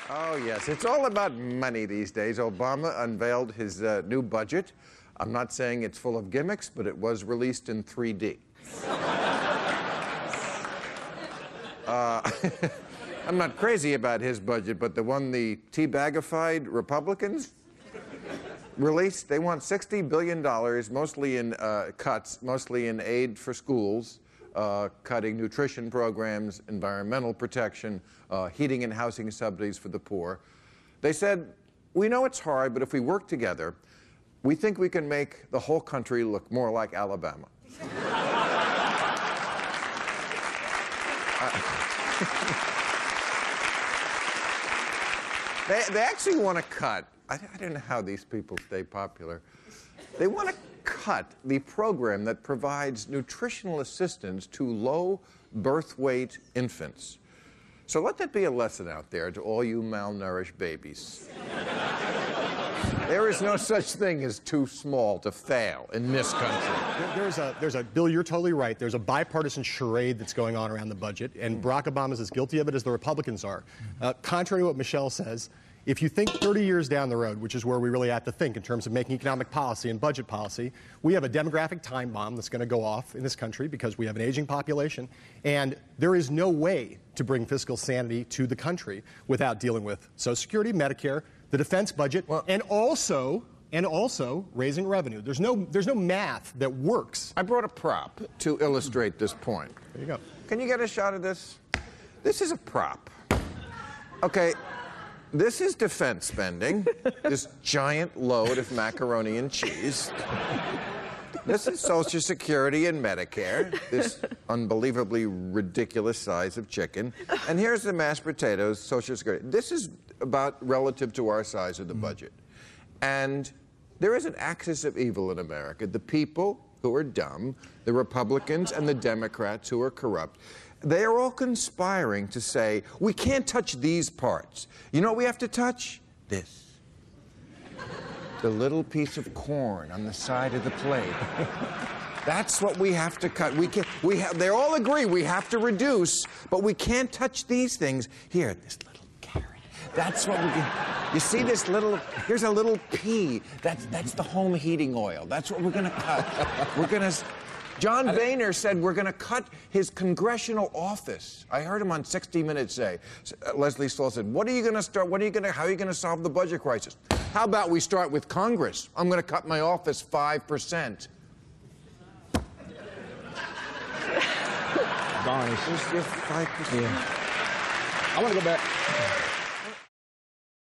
Oh, yes. It's all about money these days. Obama unveiled his new budget. I'm not saying it's full of gimmicks, but it was released in 3D. I'm not crazy about his budget, but the one the teabagified Republicans released, they want $60 billion, mostly in cuts, mostly in aid for schools, cutting nutrition programs, environmental protection, heating and housing subsidies for the poor. They said, we know it's hard, but if we work together, we think we can make the whole country look more like Alabama. They actually want to cut. I don't know how these people stay popular. They want to cut the program that provides nutritional assistance to low birth weight infants. So let that be a lesson out there to all you malnourished babies. There is no such thing as too small to fail in this country. There's a Bill, you're totally right. There's a bipartisan charade that's going on around the budget, and Barack Obama is as guilty of it as the Republicans are. Contrary to what Michelle says, if you think 30 years down the road, which is where we really have to think in terms of making economic policy and budget policy, we have a demographic time bomb that's going to go off in this country because we have an aging population, and there is no way to bring fiscal sanity to the country without dealing with Social Security, Medicare, the defense budget, and also raising revenue. There's no math that works. I brought a prop to illustrate this point. There you go. Can you get a shot of this? This is a prop. Okay. This is defense spending, this giant load of macaroni and cheese. This is Social Security and Medicare, this unbelievably ridiculous size of chicken. And here's the mashed potatoes, Social Security. This is about relative to our size of the budget. And there is an axis of evil in America. The people who are dumb, the Republicans and the Democrats who are corrupt. They are all conspiring to say, we can't touch these parts. You know what we have to touch? This. The little piece of corn on the side of the plate. That's what we have to cut. They all agree we have to reduce, but we can't touch these things. Here, this little carrot. That's what we can. You see this little, here's a little pea. That's the home heating oil. That's what we're going to cut. We're going to. John Boehner said we're going to cut his congressional office. I heard him on 60 Minutes say. Leslie Stahl said, how are you going to solve the budget crisis? How about we start with Congress? I'm going to cut my office 5%. Darn, it's just 5%. Yeah. I want to go back.